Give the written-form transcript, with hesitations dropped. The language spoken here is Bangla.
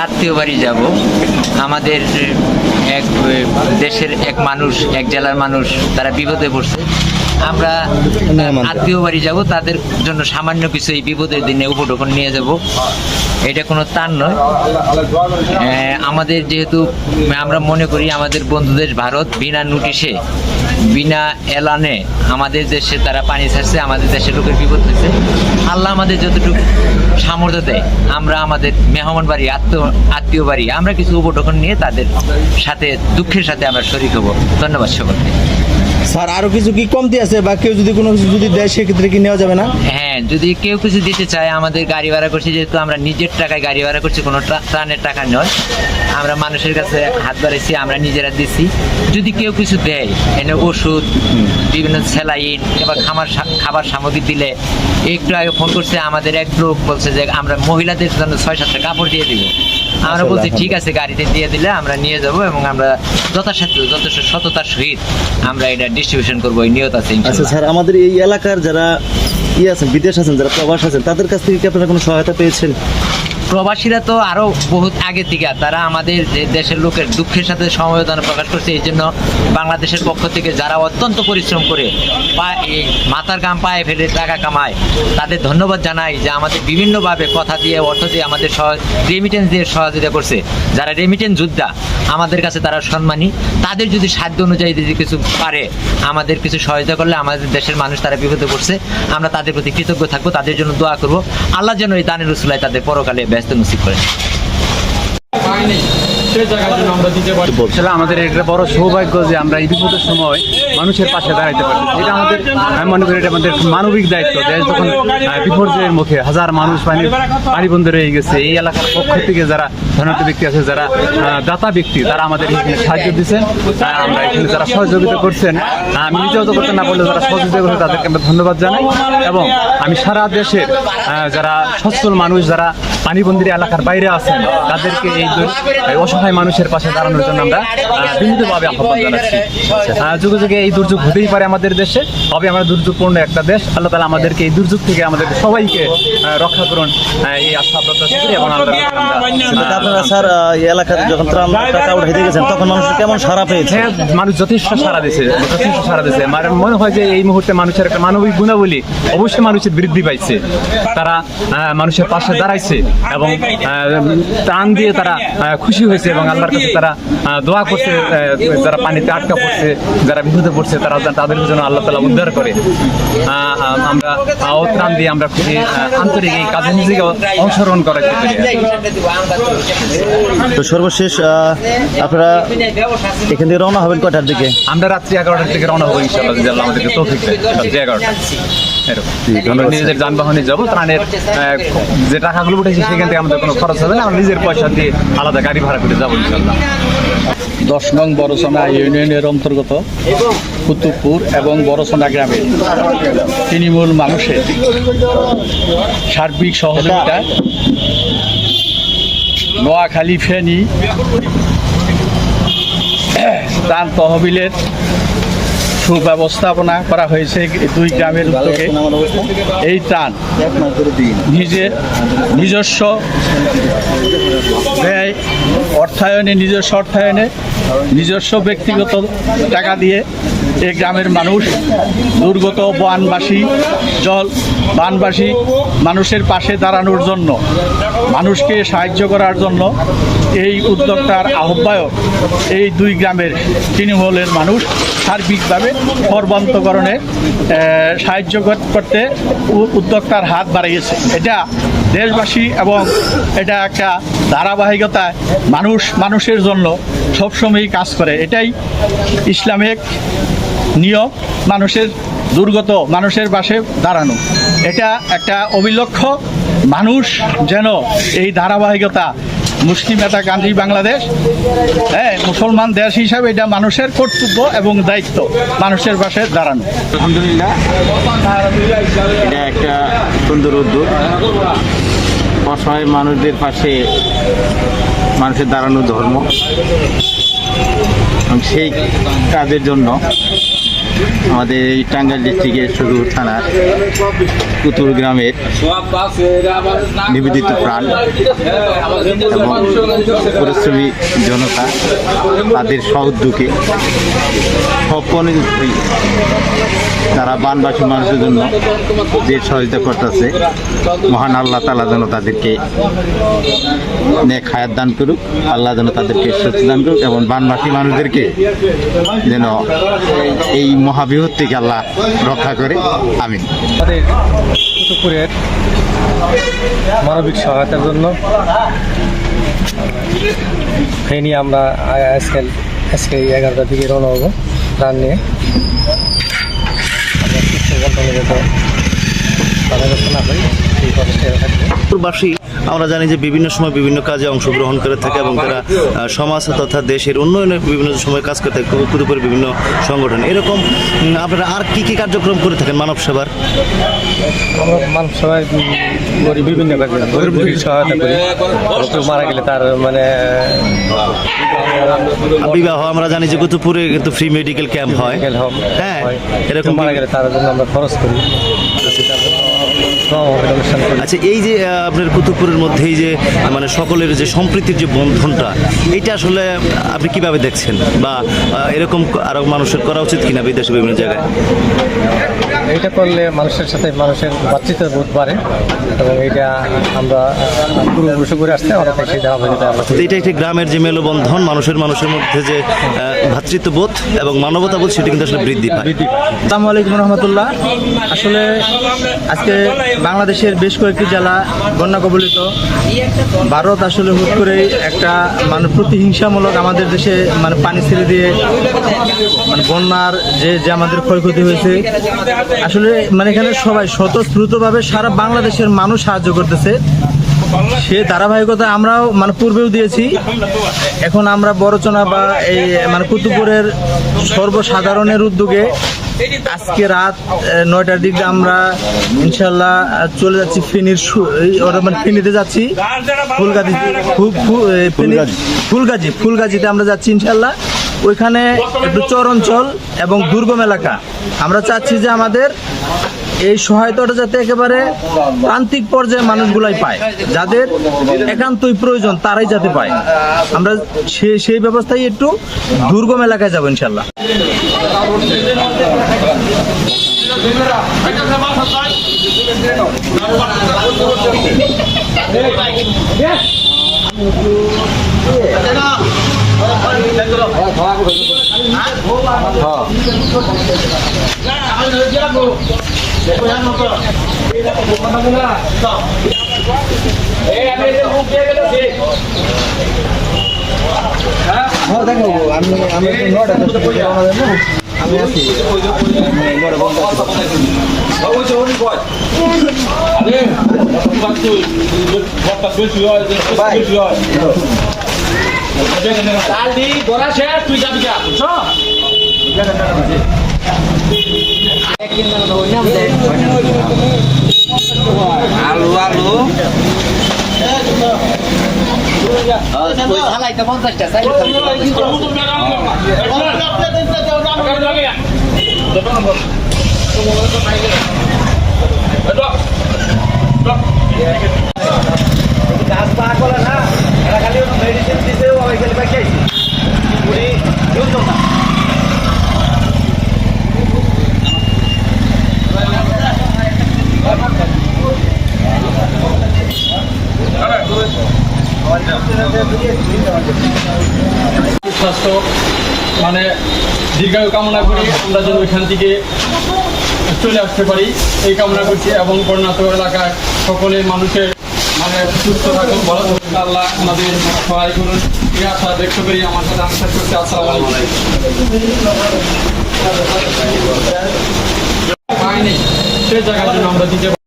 আত্মীয় বাড়ি যাব। আমাদের এক দেশের এক মানুষ, এক জেলার মানুষ, তারা বিপদে পড়ছে। আমরা আত্মীয় বাড়ি যাব, তাদের জন্য সামান্য কিছু এই বিপদের দিনে উপঢৌকন নিয়ে যাব। এটা কোনো তার নয়। আমাদের যেহেতু আমরা মনে করি আমাদের বন্ধু দেশ ভারত বিনা নোটিশে, বিনা এলানে আমাদের দেশে তারা পানি ছাড়ছে, আমাদের দেশের লোকের বিপদ হয়েছে। আল্লাহ আমাদের যতটুকু সামর্থ্য দেয়, আমরা আমাদের মেহমান বাড়ি, আত্মীয় বাড়ি, আমরা কিছু উপঢৌকন নিয়ে তাদের সাথে দুঃখের সাথে আমরা শরীক হব। ধন্যবাদ সকলকে। স্যার আরো কিছু কি কমতি আছে বা কেউ যদি কোনো কিছু যদি দেয় সেক্ষেত্রে কি নেওয়া যাবে না? হ্যাঁ, যদি কেউ কিছু দিতে চায়, আমাদের গাড়ি ভাড়া করছি, যেহেতু আমরা নিজের টাকায় গাড়ি ভাড়া করছি, কোনো ত্রাণের টাকা নয়। আমরা মানুষের কাছে হাত বাড়াইছি, আমরা নিজেরা দিচ্ছি। যদি কেউ কিছু দেয়, এনে ওষুধ, বিভিন্ন স্যালাইন কিংবা খাবার সামগ্রী দিলে, একটু আগে ফোন করছে আমাদের এক লোক, বলছে যে আমরা মহিলাদের জন্য 6-7টা কাপড় দিয়ে দিব। আমরা বলছি ঠিক আছে, গাড়িতে দিয়ে দিলে আমরা নিয়ে যাব এবং আমরা যথাসাধ্য যথেষ্ট সততার সহিত আমরা এটা ডিস্ট্রিবিউশন করবো, এই নিয়ত আছে। আচ্ছা স্যার, আমাদের এই এলাকার যারা আছেন, বিদেশ আছেন, যারা প্রবাস আছেন, তাদের কাছ থেকে কি আপনারা কোনো সহায়তা পেয়েছেন? প্রবাসীরা তো আরো বহুত আগে থেকে তারা আমাদের যে দেশের লোকের দুঃখের সাথে সমবেদনা প্রকাশ করছে। এই জন্য বাংলাদেশের পক্ষ থেকে যারা অত্যন্ত পরিশ্রম করে মাথার ঘাম পায়ে ফেলে টাকা কামায়, তাদের ধন্যবাদ জানাই যে আমাদের বিভিন্নভাবে কথা দিয়ে, অর্থ দিয়ে, আমাদের রেমিটেন্স দিয়ে সহযোগিতা করছে। যারা রেমিটেন্স যোদ্ধা, আমাদের কাছে তারা সম্মানী। তাদের যদি সাধ্য অনুযায়ী যদি কিছু পারে আমাদের কিছু সহায়তা করলে, আমাদের দেশের মানুষ তারা বিপদে পড়ছে, আমরা তাদের প্রতি কৃতজ্ঞ থাকবো, তাদের জন্য দোয়া করব। আল্লাহ যেন এই দানের রসুলায় তাদের পরকালে ব্যস্ত নসিব করেন। আমাদের একটা বড় সৌভাগ্য যে আমরা এই বিপদের সময় মানুষের পাশে দাঁড়াইতে পারি। এটা আমাদের, আমি মনে করি এটা আমাদের মানবিক দায়িত্ব। দেশ যখন বিপর্যয়ের মুখে, হাজার মানুষ পানি বন্ধ রয়ে গেছে, এই এলাকার পক্ষ থেকে যারা ধনাঢ্য ব্যক্তি আছে, যারা দাতা ব্যক্তি, তারা আমাদের এখানে সাহায্য দিচ্ছেন। আমরা এখানে যারা সহযোগিতা করছেন, আমি নিজেও তো করতে না পারলে যারা সহযোগিতা করছে তাদেরকে আমরা ধন্যবাদ জানাই। এবং আমি সারা দেশের যারা সচ্ছল মানুষ, যারা পানিবন্দির এলাকার বাইরে আছেন, তাদেরকে এই অসহায় মানুষের পাশে দাঁড়ানোর জন্য আমরা বিনীতভাবে আহ্বান জানাচ্ছি। যুগে যুগে এই দুর্যোগ হতেই পারে আমাদের দেশে, তবে আমরা দুর্যোগপূর্ণ একটা দেশ। আল্লাহ তাআলা আমাদেরকে এই দুর্যোগ থেকে আমাদের সবাইকে রক্ষা করুন, এই আশা প্রত্যাশা করি। এবং আপনারা স্যার এই এলাকাতে যখন টাকা উঠাইতে গেছেন, তখন মানুষ কেমন সাড়া পেয়েছে? মানুষ যথেষ্ট সাড়া দিয়েছে, যথেষ্ট সাড়া দিয়েছে। আমার মনে হয় যে এই মুহূর্তে মানুষের একটা মানবিক গুণাবলী অবশ্যই মানুষের বৃদ্ধি পাইছে। তারা মানুষের পাশে দাঁড়াইছে এবং ত্রাণ দিয়ে তারা খুশি হয়েছে এবং আল্লাহর কাছে তারা দোয়া করছে। যারা পানিতে আটকা পড়ছে, যারা বিপদে পড়ছে, তারা তাদের জন্য আল্লাহ তাআলা উদ্ধার করে। আমরা ত্রাণ দিয়ে আমরা খুবই আন্তরিক এই কাজে নিজেকে অংশগ্রহণ করাতে পারি। তো সর্বশেষ আপনারা এখান থেকে রওনা হবেন কটার দিকে? আমরা রাত্রি 11টার দিকে রওনা হবো ইনশাআল্লাহ, যদি আল্লাহ আমাদেরকে তৌফিক দেয়। রাত্রি 11টা আমরা নিজেদের যানবাহনে যাবো। ত্রাণের যে টাকাগুলো উঠেছে সেখান থেকে আমাদের কোনো খরচ হবে না, আমরা নিজের পয়সা দিয়ে আলাদা গাড়ি ভাড়া করে যাবো ইনশাআল্লাহ। 10 নং বড়সোনা ইউনিয়নের অন্তর্গত কুতুবপুর এবং বড়সোনা গ্রামের তৃণমূল মানুষের সার্বিক সহযোগিতা নোয়াখালী, ফেনী ত্রাণ তহবিলের সুব্যবস্থাপনা করা হয়েছে দুই গ্রামের উদ্যোগে। এই ত্রাণ নিজস্ব ব্যয় অর্থায়নে, নিজস্ব ব্যক্তিগত টাকা দিয়ে এই গ্রামের মানুষ, দুর্গত বানবাসী মানুষের পাশে দাঁড়ানোর জন্য, মানুষকে সাহায্য করার জন্য এই উদ্যোক্তার আহ্বায়ক এই দুই গ্রামের তৃণমূলের মানুষ সার্বিকভাবে সর্বান্তকরণে সাহায্য করতে উদ্যোক্তার হাত বাড়িয়েছে। এটা দেশবাসী এবং এটা একটা ধারাবাহিকতায় মানুষের জন্য সবসময়ই কাজ করে। এটাই ইসলামিক নিয়ম, দুর্গত মানুষের পাশে দাঁড়ানো। এটা একটা অবিলক্ষ্য। মানুষ যেন এই ধারাবাহিকতা, মুসলিম এটা কান্ট্রি বাংলাদেশ, মুসলমান দেশ হিসাবে এটা মানুষের কর্তব্য এবং দায়িত্ব মানুষের পাশে দাঁড়ানো। আলহামদুলিল্লাহ, এটা একটা সুন্দর উদ্যোগ। অসহায় মানুষদের পাশে মানুষের দাঁড়ানো ধর্ম, এবং সেই কাজের জন্য আমাদের এই টাঙ্গাইল ডিস্ট্রিক্টের সদর থানার কুতুর গ্রামের নিবেদিত প্রাণ এবং পরিশ্রমী জনতা তাদের সহযোগে সপনে তারা বানবাসী মানুষের জন্য যে সহযোগিতা করতেছে মহান আল্লাহ তাআলা যেন তাদেরকে নেক হায়াত দান করুক, আল্লাহ যেন তাদেরকে শক্তি দান করুক এবং বানবাসী মানুষদেরকে যেন এই মহাবিপদ থেকে আল্লাহ রক্ষা করে। আমিন। আমাদের কুতুবপুরের মানবিক সহায়তার জন্য ফেনী আমরা আজকে 11টার দিকে রওনা হবো প্রাণ নিয়ে। আমরা কিছু বন্টনে যত বাধাগ্রস্ত না করি সেই প্রচেষ্টায় থাকবো। কুতুবপুরবাসী আমরা জানি যে বিভিন্ন সময় বিভিন্ন কাজে অংশগ্রহণ করে থাকে এবং তারা সমাজ তথা দেশের উন্নয়নে বিভিন্ন সময় কাজ করে থাকে কুতুবপুরের বিভিন্ন সংগঠন। এরকম আপনারা আর কি কি কার্যক্রম করে থাকেন মানব সেবার? আমরা মানুষ সবাই করি বিভিন্ন কাজে, গরিব দুঃখীর সহায়তা করি। কেউ মারা গেলে তার মানে বিবাহ আমরা জানি যে কুতুবপুরে কিন্তু ফ্রি মেডিকেল ক্যাম্প হয়। হ্যাঁ, এরকম মারা গেলে তার জন্য আমরা খরচ করি। তার জন্য অনুষ্ঠান করি। আচ্ছা, এই যে আপনার কুতুবপুরের মধ্যেই যে মানে সকলের যে সম্প্রীতির যে বন্ধনটা, এইটা আসলে আপনি কিভাবে দেখছেন বা এরকম আরো মানুষের করা উচিত কিনা বিদেশে বিভিন্ন জায়গায়? এইটা করলে মানুষের সাথে মানুষের ভ্রাতৃত্ববোধ বাড়ে এবং এইটা আমরা পূর্বপুরুষ করে আসতে আমরা সেই ধারাবাহিকতা আমরা করি। এটা একটি গ্রামের যে মেলবন্ধন, মানুষের মধ্যে যে ভ্রাতৃত্ববোধ এবং মানবতাবোধ, সেটা কিন্তু আসলে বৃদ্ধি পায়। আসসালামু আলাইকুম রহমতুল্লাহ। আসলে আজকে বাংলাদেশের বেশ কয়েকটি জেলা বন্যা কবলিত। ভারত আসলে হুট করে একটা মানে প্রতিহিংসামূলক আমাদের দেশে মানে পানি ছেড়ে দিয়ে মানে বন্যার যে আমাদের ক্ষয়ক্ষতি হয়েছে, আসলে মানে এখানে সবাই স্বতঃস্ফূর্তভাবে সারা বাংলাদেশের মানুষ সাহায্য করতেছে। সে ধারাবাহিকতা আমরাও মানে পূর্বেও দিয়েছি। এখন আমরা বড়চনা বা এই মানে কুতুবপুরের সর্বসাধারণের উদ্যোগে আজকে রাত 9টার দিকে আমরা ইনশাল্লাহ চলে যাচ্ছি ফেনীর ফেনীতে যাচ্ছি, ফুলগাজীতে আমরা যাচ্ছি ইনশাল্লাহ। ওইখানে একটু চর অঞ্চল এবং দুর্গম এলাকা আমরা চাচ্ছি যে আমাদের এই সহায়তাটা যাতে একেবারে প্রান্তিক পর্যায়ে মানুষগুলাই পায়, যাদের একান্তই প্রয়োজন তারাই যাতে পায়। আমরা সেই ব্যবস্থায় একটু দুর্গম এলাকায় যাবো ইনশাল্লাহ। আমি আছি গাছ পা করে না, এরা খালি মেডিসিন দিতে ওই খালি বাকি আইছি পুরি জুন না। স্বাস্থ্য মানে দীর্ঘায়ু কামনা করি, আমরা যেন ওইখান থেকে চলে আসতে পারি এই কামনা করছি। এবং বন্যাত এলাকায় সকলে মানুষের মানে সুস্থ থাকুন, ভালো থাকুন, আল্লাহ আমাদের সহায় করুন এই আশা ব্যক্ত করি। আমার সাথে আমি শেষ করছি। আসসালামু আলাইকুম। পাইনি সে জায়গার জন্য আমরা দিতে